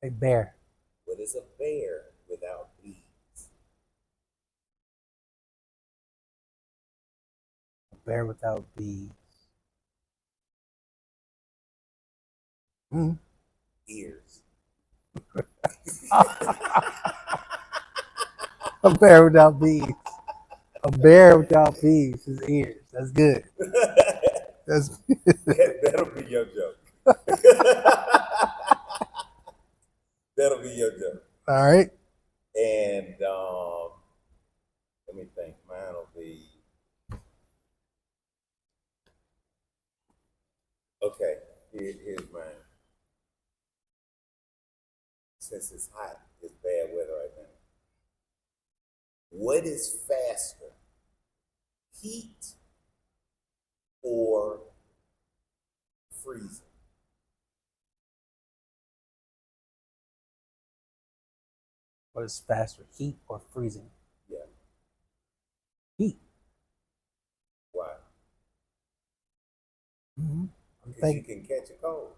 A bear. What is a bear without bees? A bear without bees. Mm. Ears. A bear without bees. A bear without bees is ears. That's good. That's That'll be your joke. That'll be your joke. all right. And let me think. Mine will be okay. Here's mine. Since it's hot, it's bad weather right now. What is faster, heat or freezing? What is faster, heat or freezing? Yeah. Heat. Why? Mm-hmm. Because you can catch a cold.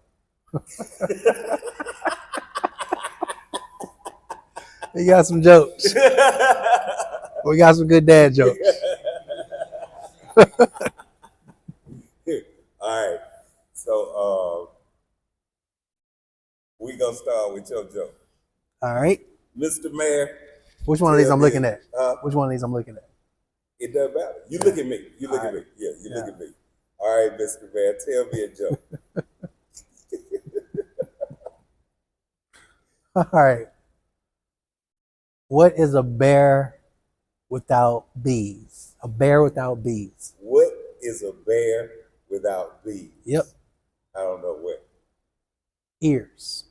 We got some jokes. We got some good dad jokes. All right. So we gonna start with your joke. All right. Mr. Mayor. Which one of these I'm looking at? Which one of these I'm looking at? It doesn't matter. You look at me. You look at me. Yeah, you look at me. All right, Mr. Mayor, tell me a joke. All right. What is a bear without bees? A bear without bees. What is a bear without bees? Yep. I don't know what. Ears.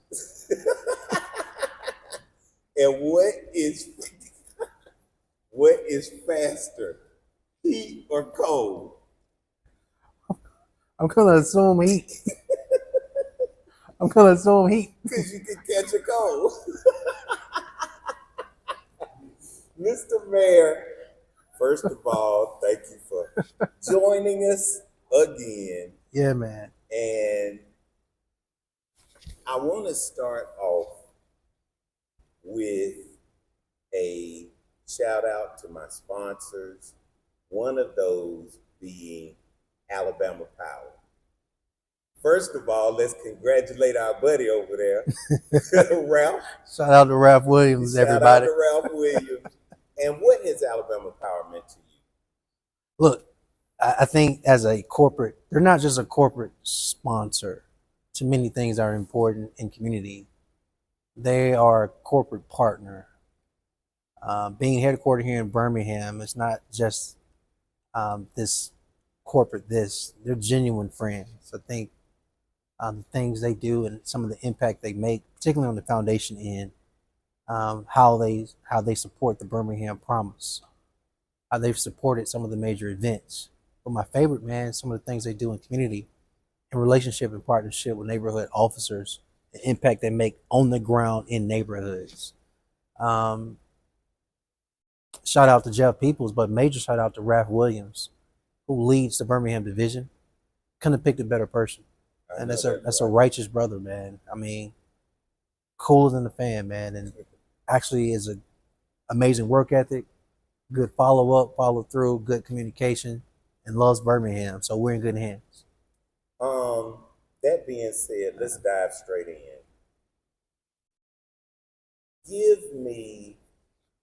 And what is faster, heat or cold? I'm gonna assume heat. I'm gonna assume heat. Because you can catch a cold. Mr. Mayor, first of all, thank you for joining us again. Yeah, man. And I want to start off with a shout out to my sponsors, one of those being Alabama Power. First of all, let's congratulate our buddy over there, Ralph. Shout out to Ralph Williams, everybody. Shout out to Ralph Williams. And what has Alabama Power meant to you? Look, I think as a corporate, they're not just a corporate sponsor to many things that are important in community. They are a corporate partner. Being headquartered here in Birmingham, it's not just this corporate they're genuine friends. I think the things they do and some of the impact they make, particularly on the foundation end, how they support the Birmingham Promise, how they've supported some of the major events. But my favorite, man, some of the things they do in community, in relationship and partnership with neighborhood officers, the impact they make on the ground in neighborhoods. Shout out to Jeff Peoples, but major shout out to Ralph Williams, who leads the Birmingham division. Couldn't have picked a better person. And that's a righteous brother, man. I mean, cooler than a fan, man, and actually is an amazing work ethic, good follow up, follow through, good communication, and loves Birmingham. So we're in good hands. That being said, let's dive straight in. Give me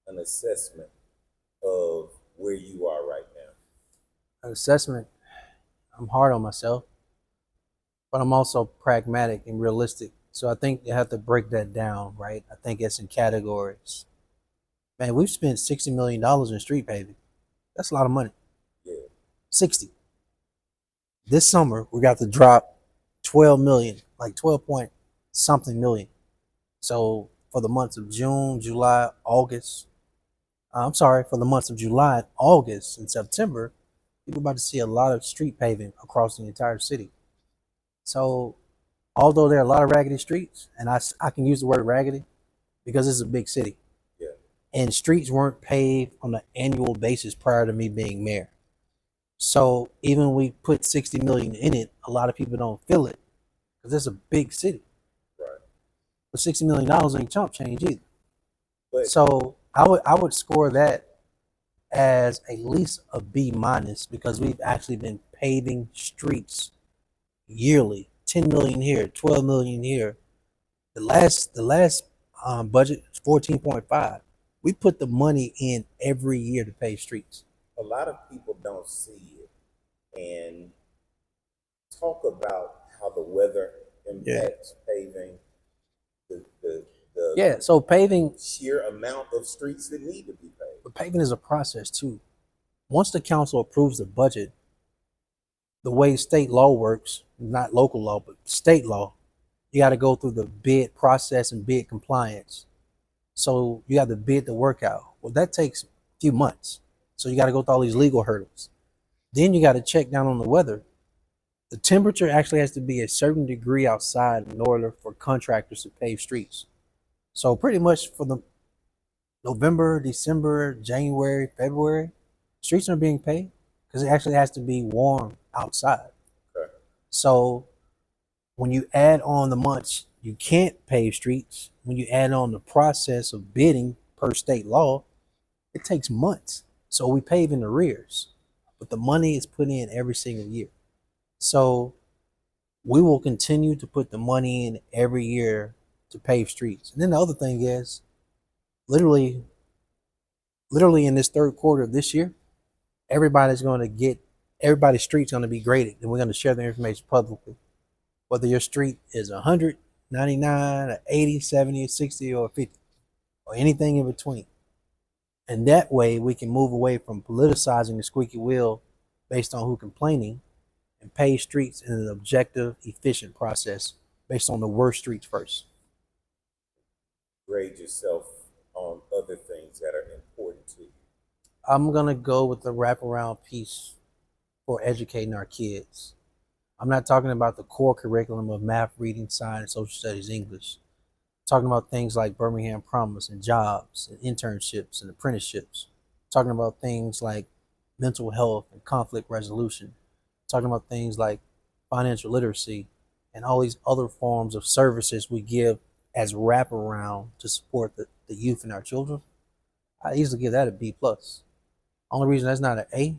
an assessment of where you are right now. An assessment. I'm hard on myself, but I'm also pragmatic and realistic. So I think you have to break that down, right? I think it's in categories. Man, we've spent $60 million in street paving. That's a lot of money. Yeah. 60. This summer, we got to drop 12 million, like 12 point something million. So for the months of June, July, August, for the months of July, August, and September, you're about to see a lot of street paving across the entire city. So although there are a lot of raggedy streets, and I can use the word raggedy because it's a big city. Yeah. And streets weren't paved on an annual basis prior to me being mayor. So even when we put 60 million in it, a lot of people don't feel it because it's a big city. Right. But $60 million ain't chump change either. But So I would score that as at least a B minus because we've actually been paving streets yearly. 10 million here, 12 million here. The last budget is 14.5. We put the money in every year to pave streets. a lot of people don't see it. And talk about how the weather impacts paving, the Yeah, so paving sheer amount of streets that need to be paved. But paving is a process too. Once the council approves the budget, the way state law works, not local law, but state law, you got to go through the bid process and bid compliance. So you have to bid the work out. Well, that takes a few months. So you got to go through all these legal hurdles. Then you got to check down on the weather. The temperature actually has to be a certain degree outside in order for contractors to pave streets. So pretty much for the November, December, January, February, streets are being paved because it actually has to be warm outside. Okay. So when you add on the months you can't pave streets, when you add on the process of bidding per state law, it takes months. So we pave in arrears, but the money is put in every single year. So we will continue to put the money in every year to pave streets. And then the other thing is, literally in this third quarter of this year, everybody's street's going to be graded, and we're going to share the information publicly. Whether your street is 100, 99, 80, 70, 60, or 50, or anything in between. And that way we can move away from politicizing the squeaky wheel based on who complaining and pave streets in an objective, efficient process based on the worst streets first. Grade yourself on other things that are important to you. I'm going to go with the wraparound piece for educating our kids. I'm not talking about the core curriculum of math, reading, science, social studies, English. I'm talking about things like Birmingham Promise and jobs and internships and apprenticeships. I'm talking about things like mental health and conflict resolution. I'm talking about things like financial literacy and all these other forms of services we give as wraparound to support the youth and our children. I easily give that a B plus. Only reason that's not an A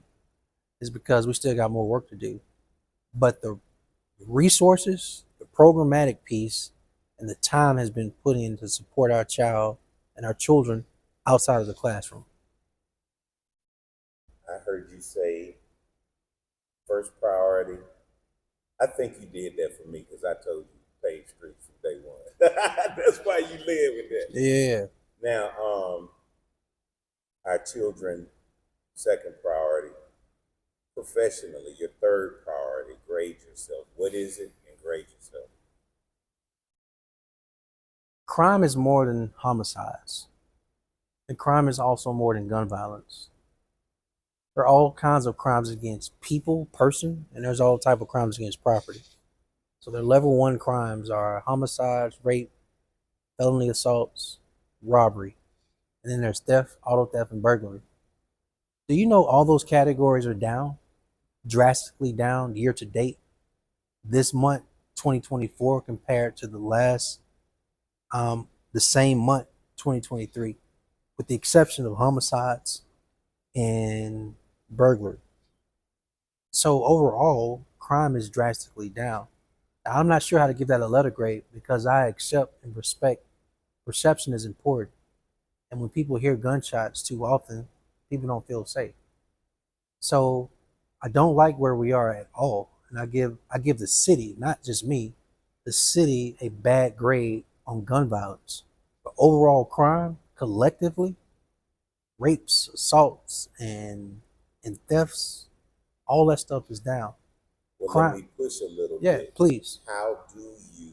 is because we still got more work to do. But the resources, the programmatic piece, and the time has been put in to support our child and our children outside of the classroom. I heard you say first priority. I think you did that for me because I told you pave streets from day one. That's why you live with that. Yeah. Now, our children, second priority. Professionally, your third priority, grade yourself. What is it? And grade yourself. Crime is more than homicides. And crime is also more than gun violence. There are all kinds of crimes against people, person, and there's all type of crimes against property. So their level 1 crimes are homicides, rape, felony assaults, robbery. And then there's theft, auto theft, and burglary. Do you know all those categories are down? Drastically down year to date this month 2024 compared to the same month 2023, with the exception of homicides and burglary. So overall crime is drastically down. Now, I'm not sure how to give that a letter grade because I accept and respect perception is important, and when people hear gunshots too often, people don't feel safe. So I don't like where we are at all. And I give the city, not just me, the city a bad grade on gun violence. But overall crime, collectively, rapes, assaults, and thefts, all that stuff is down. Well, crime. Let me push a little bit. Yeah, please. How do you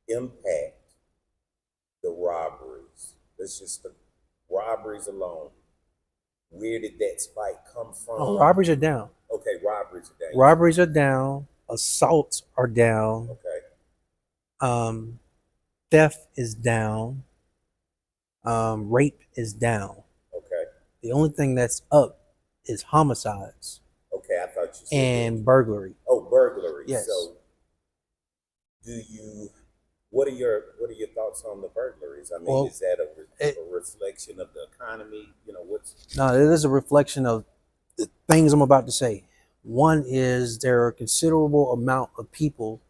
impact the robberies? Let's just the robberies alone. Where did that spike come from? Oh, robberies are down. Okay, robberies are down. Robberies are down. Assaults are down. Okay. Theft is down. Rape is down. Okay. The only thing that's up is homicides. Okay, I thought you said and burglary. Oh, burglary. Yes. So Do you? What are your thoughts on the burglaries? I mean, Well, is that it, a reflection of the economy? What's no, it is a reflection of the things I'm about to say. One is there are a considerable amount of people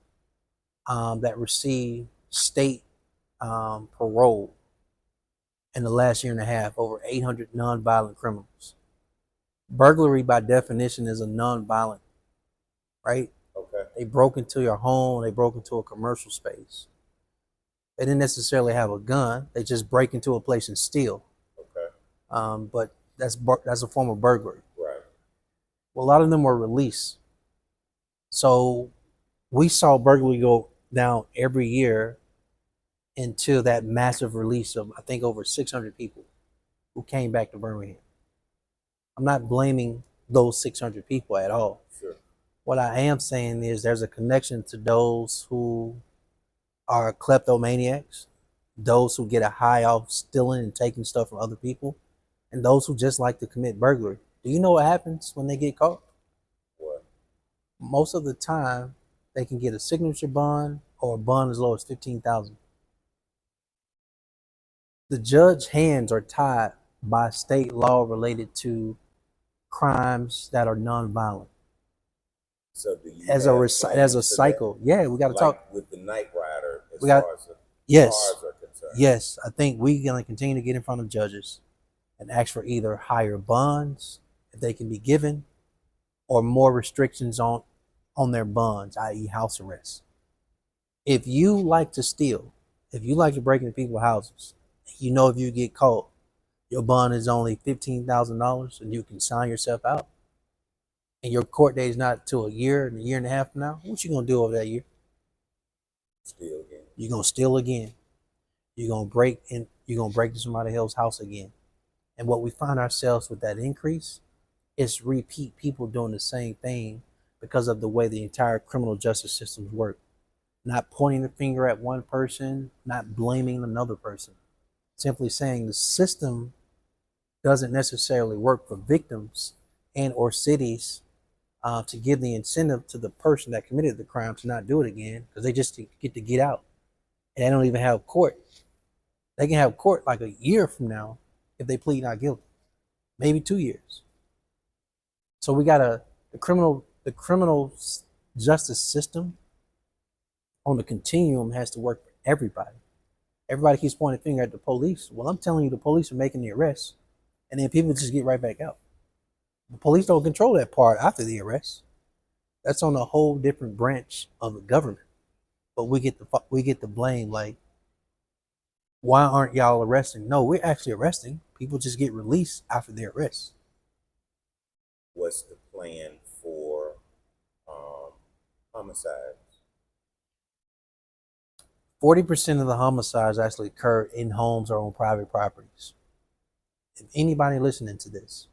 that receive state parole in the last year and a half, over 800 nonviolent criminals. Burglary, by definition, is a nonviolent, right? okay? They broke into your home, they broke into a commercial space. They didn't necessarily have a gun, they just break into a place and steal. Okay, But that's a form of burglary. right. Well, a lot of them were released. So we saw burglary go down every year until that massive release of, I think, over 600 people who came back to Birmingham. I'm not blaming those 600 people at all. Sure. What I am saying is there's a connection to those who are kleptomaniacs, those who get a high off stealing and taking stuff from other people, and those who just like to commit burglary. Do you know what happens when they get caught? What? Most of the time, they can get a signature bond or a bond as low as 15,000. The judge's hands are tied by state law related to crimes that are nonviolent. So do you As have a plans for cycle, yeah, we got to like talk. with the Night Rider as We got far as the yes, cars are concerned? yes. I think we're gonna continue to get in front of judges and ask for either higher bonds if they can be given, or more restrictions on their bonds, i.e., house arrest. If you like to steal, if you like to break into people's houses, you know if you get caught, your bond is only $15,000 and you can sign yourself out. And your court date is not till a year and a half from now. What you gonna do over that year? Steal again. You're gonna steal again. You're gonna break in. You're gonna break into somebody else's house again. And what we find ourselves with that increase is repeat people doing the same thing because of the way the entire criminal justice systems work. Not pointing the finger at one person, not blaming another person. Simply saying the system doesn't necessarily work for victims and or cities to give the incentive to the person that committed the crime to not do it again, because they just get to get out. And they don't even have court. They can have court like a year from now if they plead not guilty, maybe 2 years. So we got the criminal justice system on the continuum has to work for everybody. Everybody keeps pointing a finger at the police. Well, I'm telling you, the police are making the arrests, and then people just get right back out. The police don't control that part after the arrest. That's on a whole different branch of the government. But we get the blame. Like, why aren't y'all arresting? No, we're actually arresting. People just get released after their arrest. What's the plan for homicides? 40% of the homicides actually occur in homes or on private properties. If anybody listening to this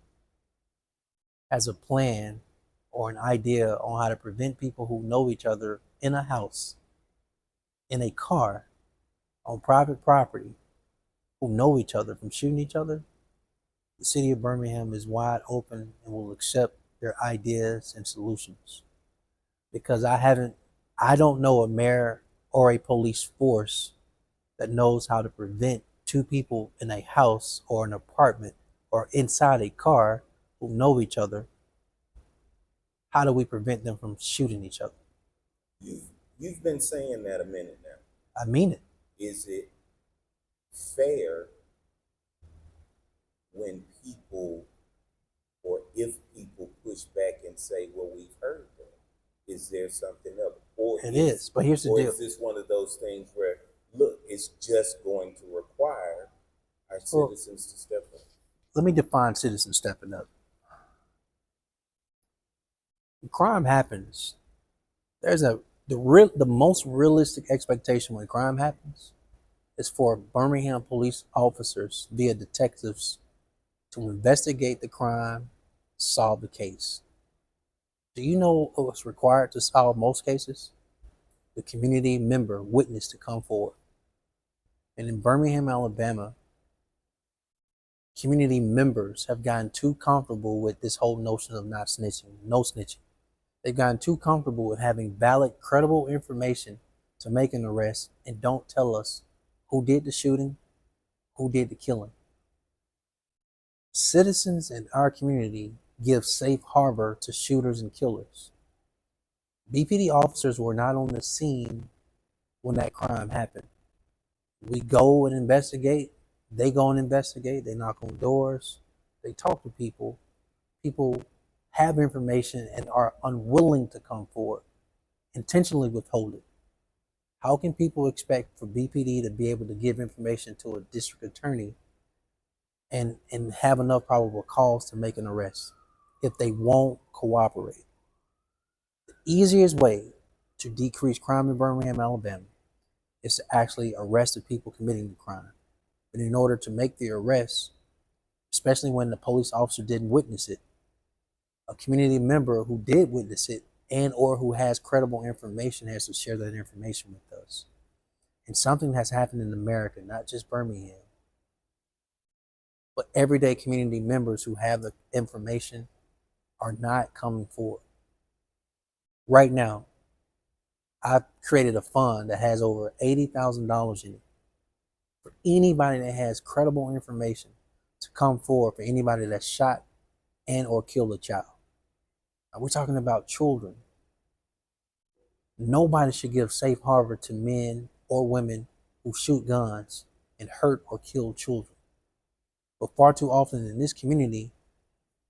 has a plan or an idea on how to prevent people who know each other in a house, in a car, on private property, who know each other from shooting each other, the city of Birmingham is wide open and will accept their ideas and solutions. Because I don't know a mayor or a police force that knows how to prevent two people in a house or an apartment or inside a car who know each other. How do we prevent them from shooting each other? You've been saying that a minute now. I mean it. Is it fair when people, or if people push back and say, well, we've heard that? Is there something else? Or It is, but here's the or deal. is this one of those things where, look, it's just going to require our citizens to step up? Let me define citizen stepping up. When crime happens, the most realistic expectation when crime happens is for Birmingham police officers via detectives to investigate the crime, solve the case. Do you know what's required to solve most cases? The community member witness to come forward. And in Birmingham, Alabama, community members have gotten too comfortable with this whole notion of not snitching, no snitching. They've gotten too comfortable with having valid, credible information to make an arrest and don't tell us who did the shooting, who did the killing. Citizens in our community give safe harbor to shooters and killers. BPD officers were not on the scene when that crime happened. We go and investigate. They go and investigate. They knock on doors. They talk to people. People have information and are unwilling to come forward, intentionally withhold it. How can people expect for BPD to be able to give information to a district attorney and have enough probable cause to make an arrest if they won't cooperate? The easiest way to decrease crime in Birmingham, Alabama is to actually arrest the people committing the crime. But in order to make the arrest, especially when the police officer didn't witness it, a community member who did witness it and or who has credible information has to share that information with us. And something has happened in America, not just Birmingham, but everyday community members who have the information are not coming forward. Right now, I've created a fund that has over $80,000 in it for anybody that has credible information to come forward, for anybody that shot and or killed a child. Now, we're talking about children. Nobody should give safe harbor to men or women who shoot guns and hurt or kill children. But far too often in this community,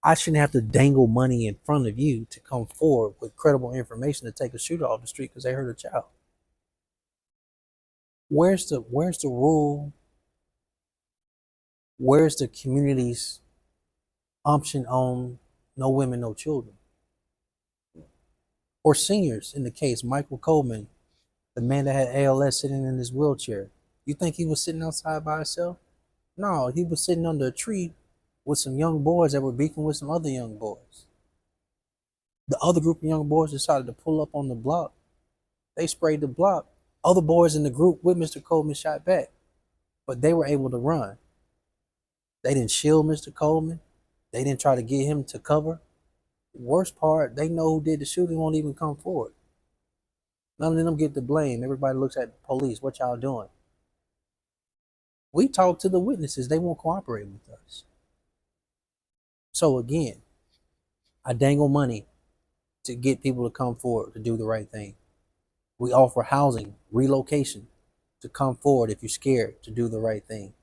I shouldn't have to dangle money in front of you to come forward with credible information to take a shooter off the street because they hurt a child. Where's the rule? Where's the community's option on no women, no children? Or seniors, in the case, Michael Coleman, the man that had ALS sitting in his wheelchair. You think he was sitting outside by himself? No, he was sitting under a tree with some young boys that were beefing with some other young boys. The other group of young boys decided to pull up on the block. They sprayed the block. Other boys in the group with Mr. Coleman shot back, but they were able to run. They didn't shield Mr. Coleman. They didn't try to get him to cover. The worst part, they know who did the shooting, won't even come forward. None of them get the blame. Everybody looks at the police. What y'all doing? We talk to the witnesses. They won't cooperate with us. So again, I dangle money to get people to come forward to do the right thing. We offer housing, relocation to come forward if you're scared to do the right thing.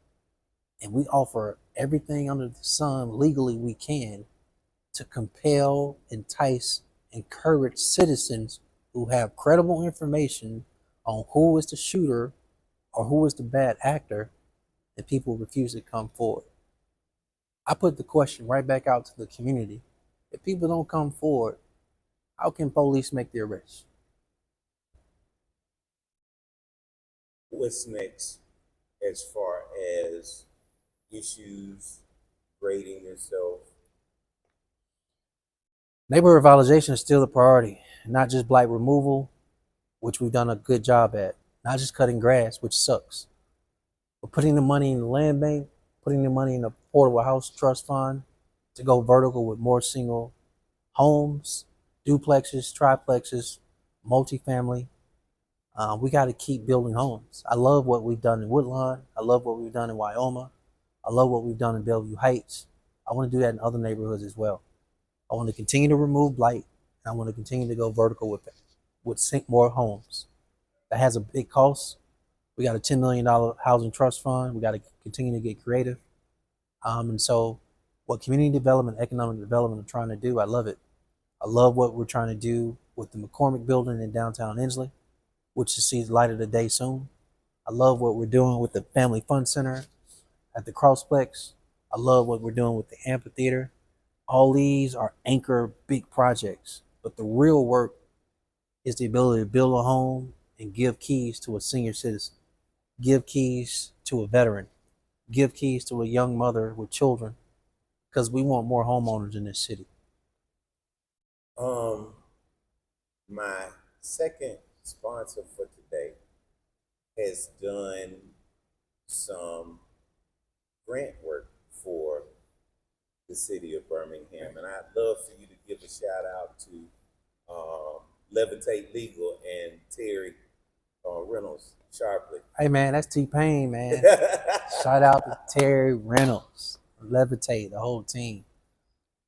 And we offer everything under the sun legally we can to compel, entice, encourage citizens who have credible information on who is the shooter or who is the bad actor, and people refuse to come forward. I put the question right back out to the community. If people don't come forward, how can police make the arrest? What's next as far as issues, grading yourself? Neighborhood revitalization is still a priority, not just blight removal, which we've done a good job at, not just cutting grass, which sucks, but putting the money in the land bank, putting the money in the affordable house trust fund to go vertical with more single homes, duplexes, triplexes, multifamily. We got to keep building homes. I love what we've done in Woodlawn. I love what we've done in Wyoma. I love what we've done in Bellevue Heights. I want to do that in other neighborhoods as well. I want to continue to remove blight. And I want to continue to go vertical with it, with sink more homes. That has a big cost. We got a $10 million housing trust fund. We got to continue to get creative. And so what community development, economic development are trying to do, I love it. I love what we're trying to do with the McCormick building in downtown Inslee, which will see the light of the day soon. I love what we're doing with the Family Fun Center at the Crossplex. I love what we're doing with the amphitheater. All these are anchor big projects, but the real work is the ability to build a home and give keys to a senior citizen, give keys to a veteran, give keys to a young mother with children, because we want more homeowners in this city. My second sponsor for today has done some grant work for the city of Birmingham, and I'd love for you to give a shout out to Levitate Legal and Terry Reynolds sharply. Hey man, that's T-Pain, man. Shout out to Terry Reynolds, Levitate, the whole team.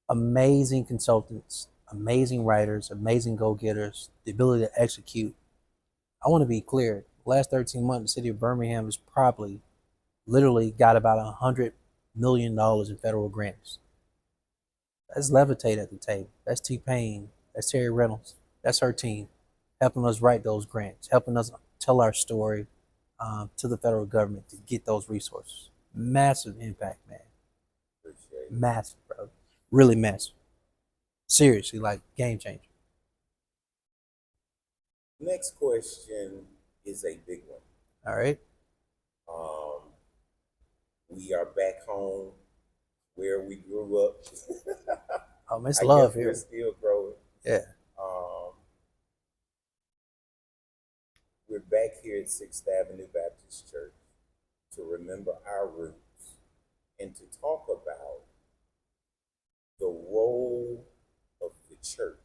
Amazing consultants, amazing writers, amazing go-getters, the ability to execute. I want to be clear. Last 13 months, the city of Birmingham has probably literally got about $100 million in federal grants. That's Levitate at the table. That's T-Pain. That's Terry Reynolds. That's her team, helping us write those grants, helping us tell our story to the federal government to get those resources. Massive impact, man. Appreciate it. Massive, bro. Really massive. Seriously, like game changer. Next question is a big one. All right. We are back home where we grew up. Oh, it's I love guess here. we're still growing. Yeah. We're back here at 6th Avenue Baptist Church to remember our roots and to talk about the role of the church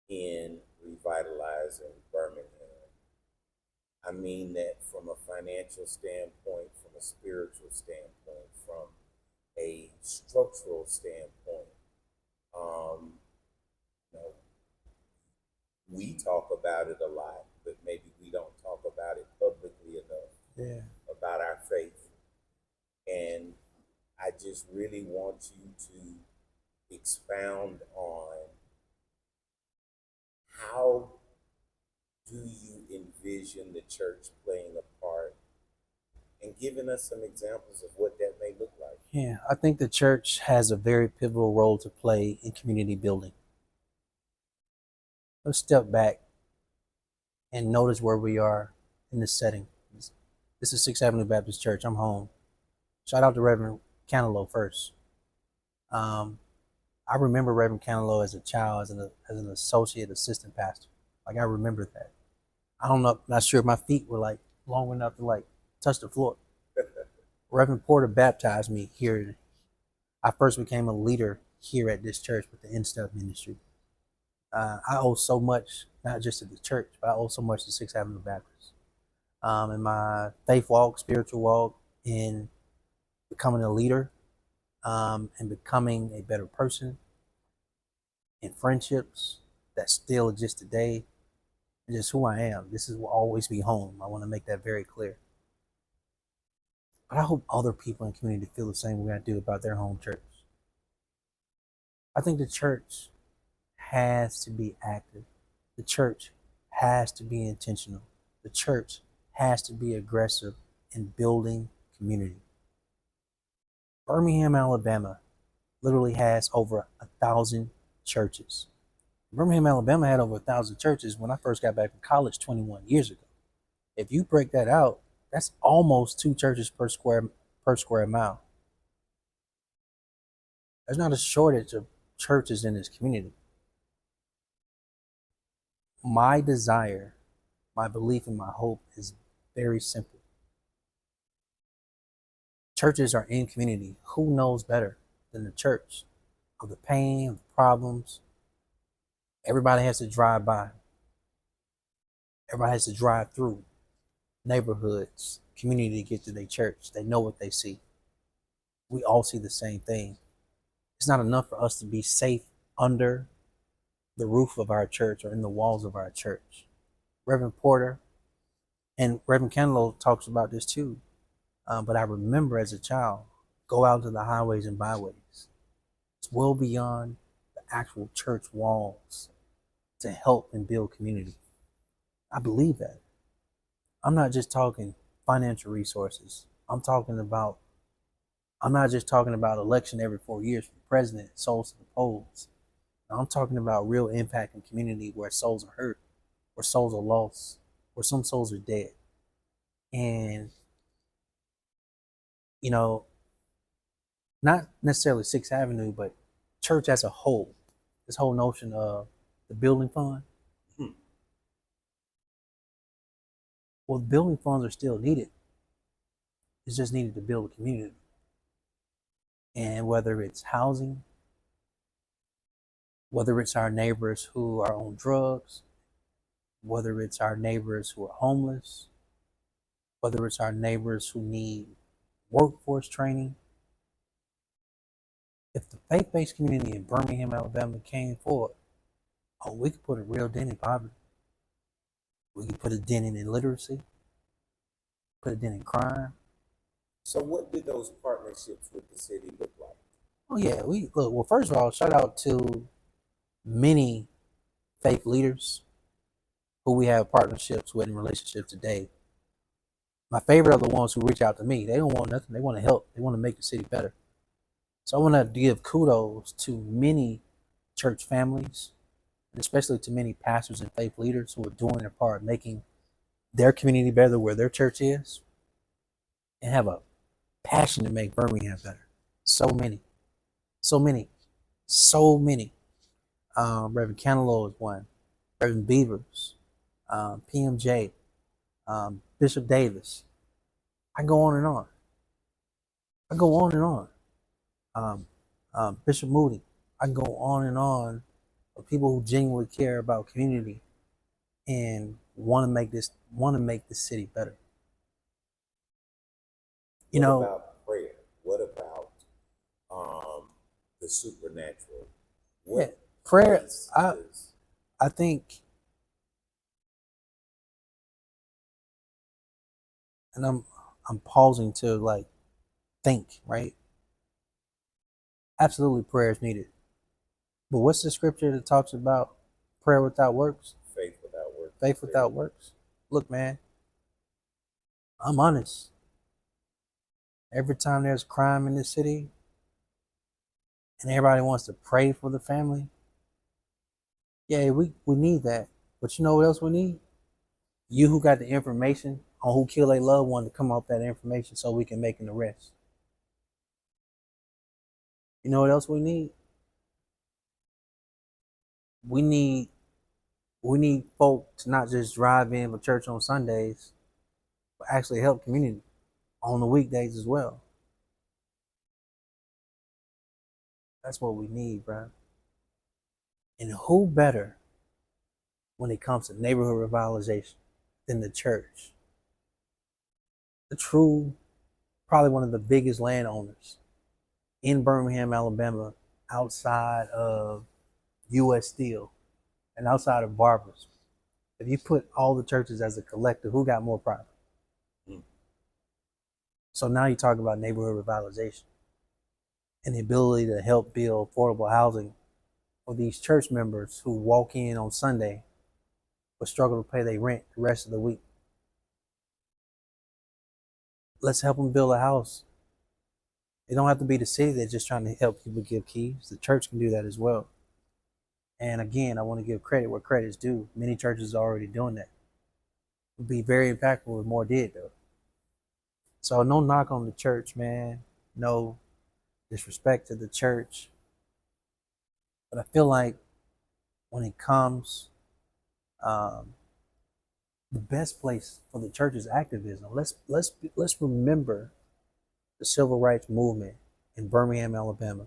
in revitalizing Birmingham. I mean that from a financial standpoint, from a spiritual standpoint, from a structural standpoint. You know, we talk about it a lot, but maybe we don't talk about it publicly enough. Yeah. About our faith. And I just really want you to expound on how do you envision the church playing a part and giving us some examples of what that may look like. Yeah, I think the church has a very pivotal role to play in community building. Let's step back and notice where we are in this setting. This is 6th Avenue Baptist Church. I'm home. Shout out to Reverend Canelo first. I remember Reverend Canelo as a child, as an associate assistant pastor. Like I remember that. I don't know, not sure if my feet were like long enough to like touch the floor. Reverend Porter baptized me here. I first became a leader here at this church with the In-Step ministry. I owe so much, not just to the church, but I owe so much to 6th Avenue Baptist. In my faith walk, spiritual walk, in becoming a leader, and becoming a better person, in friendships that still exist today, and just who I am. This will always be home. I want to make that very clear. But I hope other people in the community feel the same way I do about their home church. I think the church has to be active. The church has to be intentional. The church has to be aggressive in building community. Birmingham, Alabama literally has over 1,000 churches. Birmingham, Alabama had over 1,000 churches when I first got back from college 21 years ago. If you break that out, that's almost 2 churches per square mile. There's not a shortage of churches in this community. My desire, my belief, and my hope is very simple. Churches are in community. Who knows better than the church of the pain, of the problems? Everybody has to drive by. Everybody has to drive through neighborhoods, community to get to their church. They know what they see. We all see the same thing. It's not enough for us to be safe under the roof of our church or in the walls of our church. Reverend Porter and Reverend Canelo talks about this too. But I remember as a child, go out to the highways and byways. It's well beyond the actual church walls to help and build community. I believe that. I'm not just talking financial resources. I'm not just talking about election every 4 years for president, souls to the polls. I'm talking about real impact in community where souls are hurt, where souls are lost, where some souls are dead. And, you know, not necessarily 6th Avenue, but church as a whole, this whole notion of the building fund. Well, the building funds are still needed. It's just needed to build a community. And whether it's housing, whether it's our neighbors who are on drugs, whether it's our neighbors who are homeless, whether it's our neighbors who need workforce training. If the faith-based community in Birmingham, Alabama came forward, oh, we could put a real dent in poverty. We could put a dent in illiteracy, put a dent in crime. So what did those partnerships with the city look like? Oh yeah, we look. Well, first of all, shout out to many faith leaders who we have partnerships with in relationships today. My favorite are the ones who reach out to me. They don't want nothing. They want to help. They want to make the city better. So I want to give kudos to many church families, and especially to many pastors and faith leaders who are doing their part, making their community better where their church is, and have a passion to make Birmingham better. So many, so many, so many. Reverend Canelo is one. Reverend Beavers, PMJ, Bishop Davis. I go on and on. I go on and on. Bishop Moody. I can go on and on of people who genuinely care about community and want to make this city better. What about prayer? What about the supernatural? What prayer? I think, and I'm pausing to like think, right? Absolutely, prayer is needed. But what's the scripture that talks about prayer without works? Faith without works. Faith without works. Look, man, I'm honest. Every time there's crime in this city and everybody wants to pray for the family, yeah, we need that. But you know what else we need? You who got the information on who killed a loved one to come off that information so we can make an arrest. You know what else we need? We need folk to not just drive in for church on Sundays, but actually help community on the weekdays as well. That's what we need, bro. And who better when it comes to neighborhood revitalization than the church? The true, probably one of the biggest landowners in Birmingham, Alabama, outside of U.S. Steel and outside of Barbers. If you put all the churches as a collective, who got more profit? So now you talk about neighborhood revitalization and the ability to help build affordable housing for these church members who walk in on Sunday but struggle to pay their rent the rest of the week. Let's help them build a house. It don't have to be the city that's just trying to help people give keys. The church can do that as well. And again, I want to give credit where credit's due. Many churches are already doing that. It would be very impactful if more did, though. So no knock on the church, man. No disrespect to the church. But I feel like when it comes, the best place for the church is activism. Let's remember the civil rights movement in Birmingham, Alabama.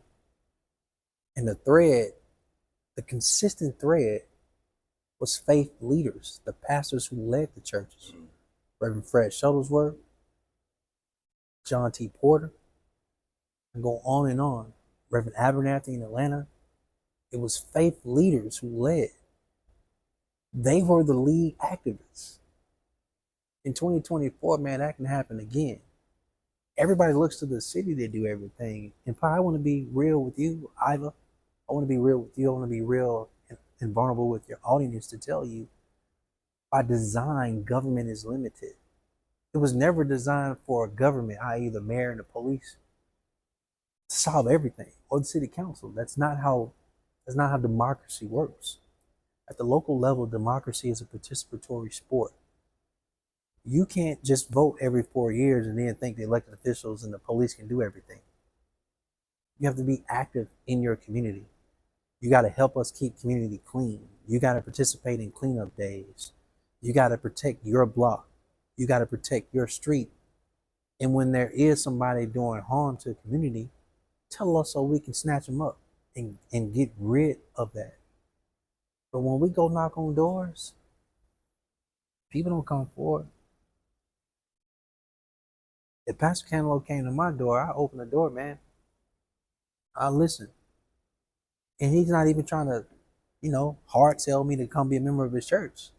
And the consistent thread was faith leaders, the pastors who led the churches. Reverend Fred Shuttlesworth, John T. Porter, and go on and on. Reverend Abernathy in Atlanta. It was faith leaders who led. They were the lead activists. In 2024, man, that can happen again. Everybody looks to the city to do everything. And I want to be real with you, Iva. I want to be real with you. I want to be real and vulnerable with your audience to tell you, by design, government is limited. It was never designed for a government, i.e. the mayor and the police, to solve everything, or the city council. That's not how democracy works. At the local level, democracy is a participatory sport. You can't just vote every 4 years and then think the elected officials and the police can do everything. You have to be active in your community. You got to help us keep community clean. You got to participate in cleanup days. You got to protect your block. You got to protect your street. And when there is somebody doing harm to the community, tell us so we can snatch them up and get rid of that. But when we go knock on doors, People don't come forward. If Pastor Cantaloupe came to my door, I open the door, man. I listen. And he's not even trying to, hard sell me to come be a member of his church.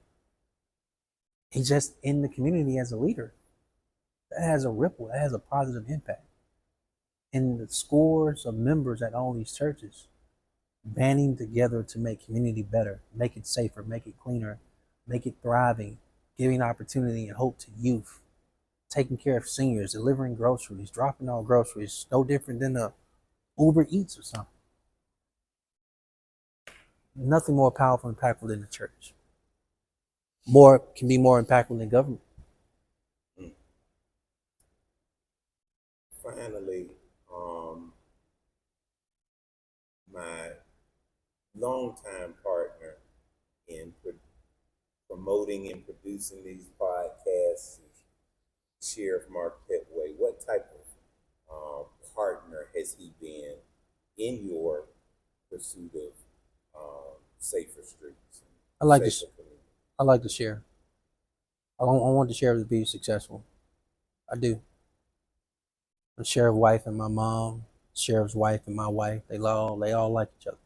He's just in the community as a leader. That has a ripple, that has a positive impact. And the scores of members at all these churches banding together to make community better, make it safer, make it cleaner, make it thriving, giving opportunity and hope to youth, taking care of seniors, delivering groceries, dropping off groceries, no different than a Uber Eats or something. Nothing more powerful and impactful than the church. More can be more impactful than government. Finally, my longtime partner in promoting and producing these podcasts is Sheriff Mark Petway. What type of partner has he been in your pursuit of safer streets? I like the sheriff. I want the sheriff to be successful. I do. The sheriff's wife and my mom, the sheriff's wife and my wife, they all like each other.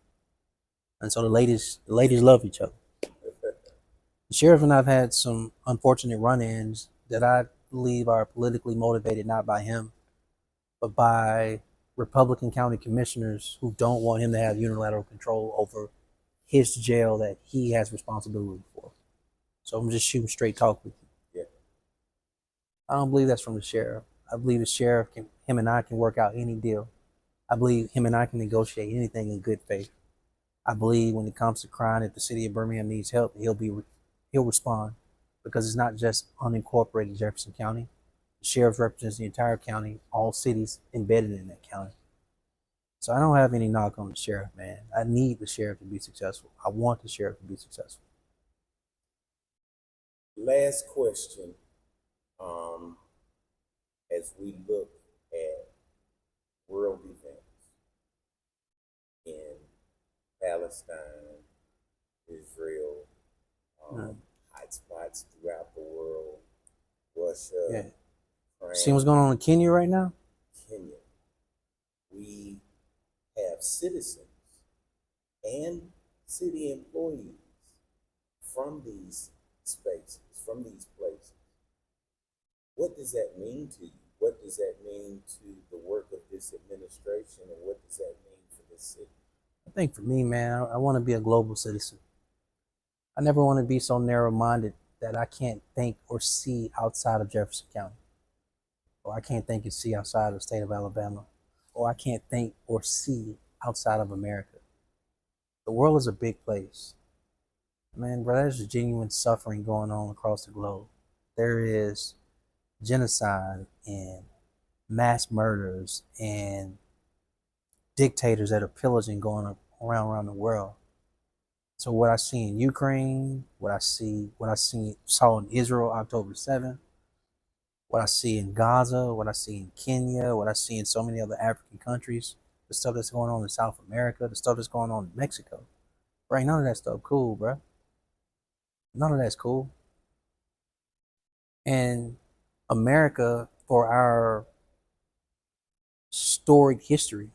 And so the ladies love each other. The sheriff and I've had some unfortunate run-ins that I believe are politically motivated, not by him, but by Republican county commissioners who don't want him to have unilateral control over his jail that he has responsibility for. So I'm just shooting straight talk with you. Yeah. I don't believe that's from the sheriff. I believe the sheriff him and I can work out any deal. I believe him and I can negotiate anything in good faith. I believe when it comes to crime, if the city of Birmingham needs help, he'll respond, because it's not just unincorporated Jefferson County. The sheriff represents the entire county, all cities embedded in that county. So I don't have any knock on the sheriff, man. I need the sheriff to be successful. I want the sheriff to be successful. Last question. As we look at world events in Palestine, Israel, hotspots throughout the world, Russia, Ukraine. See what's going on in Kenya right now? Kenya. We have citizens and city employees from these spaces, from these places. What does that mean to you? What does that mean to the work of this administration, and what does that mean for this city? I think for me, man, I want to be a global citizen. I never want to be so narrow-minded that I can't think or see outside of Jefferson County, or I can't think and see outside of the state of Alabama, or I can't think or see outside of America. The world is a big place. Man, bro, there's genuine suffering going on across the globe. There is genocide and mass murders and dictators that are pillaging going around the world. So what I see in Ukraine, what I saw in Israel October 7th, what I see in Gaza, what I see in Kenya, what I see in so many other African countries, the stuff that's going on in South America, the stuff that's going on in Mexico. Right, none of that stuff cool, bro. None of that's cool. And America, for our storied history,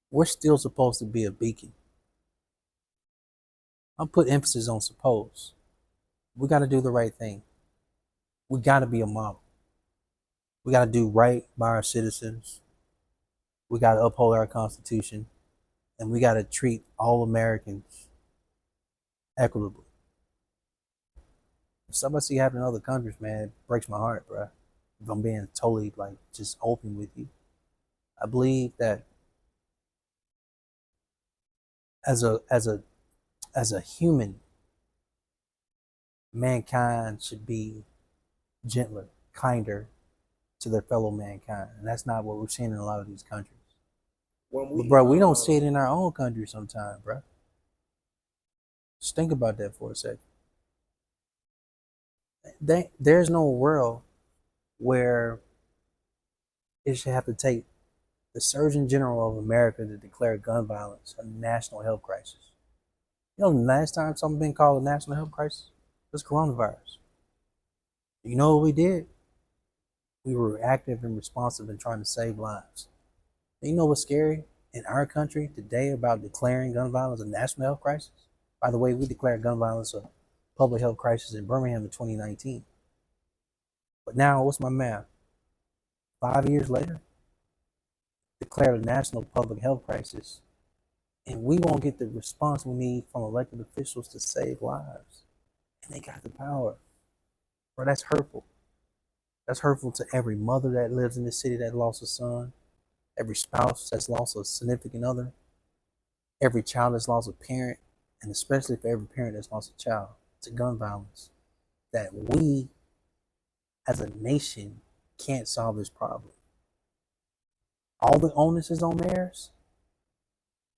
we're still supposed to be a beacon. I'll put emphasis on suppose. We got to do the right thing. We got to be a model. We got to do right by our citizens. We got to uphold our Constitution. And we got to treat all Americans equitably. Stuff I see happen in other countries, man, it breaks my heart, bro. If I'm being totally just open with you, I believe that as a human, mankind should be gentler, kinder to their fellow mankind, and that's not what we're seeing in a lot of these countries. But bro, we don't see it in our own country sometimes, bro. Just think about that for a second. There's no world where it should have to take the Surgeon General of America to declare gun violence a national health crisis. You know, the last time something been called a national health crisis was coronavirus. You know what we did? We were active and responsive in trying to save lives. And you know what's scary? In our country today about declaring gun violence a national health crisis. By the way, we declared gun violence a public health crisis in Birmingham in 2019. But now, what's my math? 5 years later, declared a national public health crisis, and we won't get the response we need from elected officials to save lives. And they got the power. Bro, that's hurtful. That's hurtful to every mother that lives in this city that lost a son, every spouse that's lost a significant other, every child that's lost a parent, and especially for every parent that's lost a child to gun violence. That we, as a nation, can't solve this problem. All the onus is on mayors.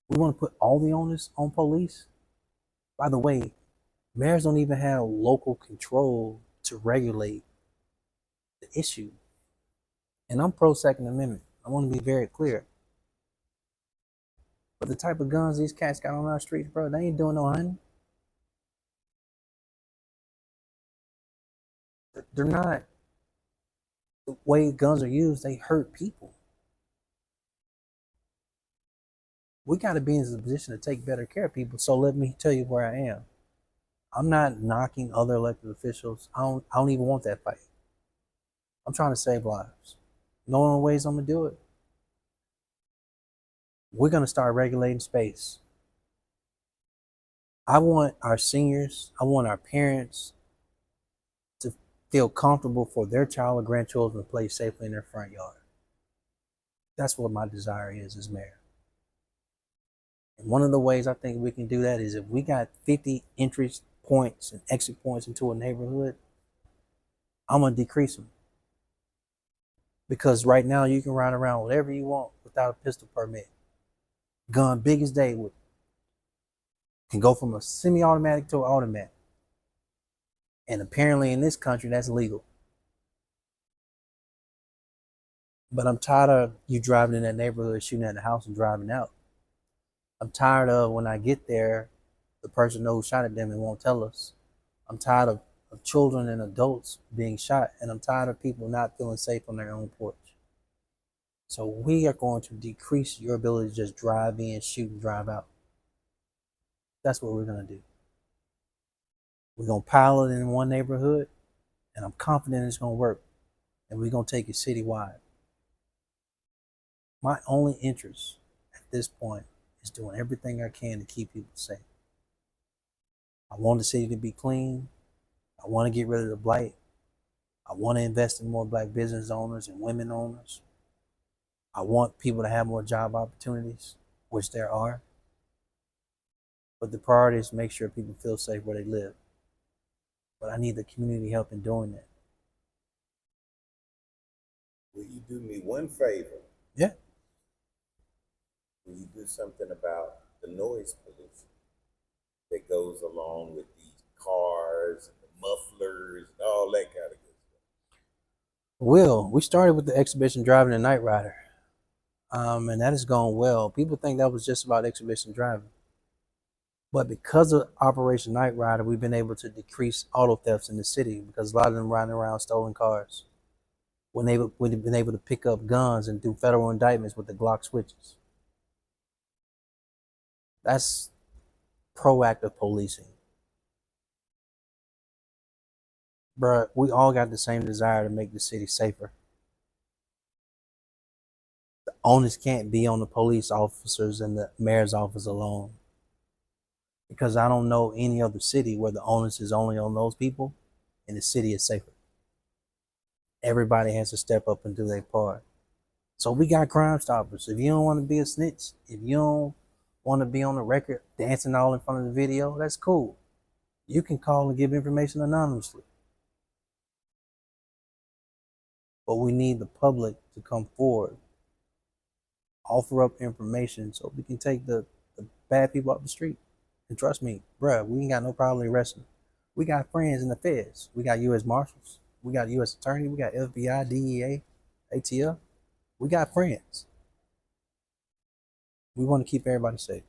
We want to put all the onus on police. By the way, mayors don't even have local control to regulate the issue. And I'm pro Second Amendment. I want to be very clear. But the type of guns these cats got on our streets, bro, they ain't doing no hunting. They're not. The way guns are used, they hurt people. We got to be in a position to take better care of people. So let me tell you where I am. I'm not knocking other elected officials. I don't even want that fight. I'm trying to save lives. Knowing the ways I'm going to do it. We're going to start regulating space. I want our seniors, I want our parents to feel comfortable for their child or grandchildren to play safely in their front yard. That's what my desire is as mayor. And one of the ways I think we can do that is if we got 50 entry points and exit points into a neighborhood, I'm going to decrease them. Because right now you can ride around whatever you want without a pistol permit. Gun big as day with can go from a semi-automatic to an automatic. And apparently in this country that's legal. But I'm tired of you driving in that neighborhood, shooting at the house and driving out. I'm tired of when I get there, the person knows who shot at them and won't tell us. I'm tired of children and adults being shot, and I'm tired of people not feeling safe on their own porch. So we are going to decrease your ability to just drive in, shoot, and drive out. That's what we're going to do. We're going to pilot in one neighborhood, and I'm confident it's going to work. And we're going to take it citywide. My only interest at this point is doing everything I can to keep people safe. I want the city to be clean. I want to get rid of the blight. I want to invest in more black business owners and women owners. I want people to have more job opportunities, which there are. But the priority is to make sure people feel safe where they live. But I need the community help in doing that. Will you do me one favor? Yeah. Will you do something about the noise pollution that goes along with these cars and the mufflers and all that kind of good stuff? We started with the exhibition driving the Night Rider. And that has gone well. People think that was just about exhibition driving. But because of Operation Night Rider, we've been able to decrease auto thefts in the city because a lot of them riding around stolen cars. We've been able to pick up guns and do federal indictments with the Glock switches. That's proactive policing. Bruh, we all got the same desire to make the city safer. The onus can't be on the police officers and the mayor's office alone. Because I don't know any other city where the onus is only on those people and the city is safer. Everybody has to step up and do their part. So we got Crime Stoppers. If you don't want to be a snitch, if you don't want to be on the record dancing all in front of the video, that's cool. You can call and give information anonymously. But we need the public to come forward, offer up information so we can take the bad people off the street. And trust me, bruh, we ain't got no problem arresting. We got friends in the feds. We got U.S. Marshals. We got U.S. Attorney. We got FBI, DEA, ATF. We got friends. We want to keep everybody safe.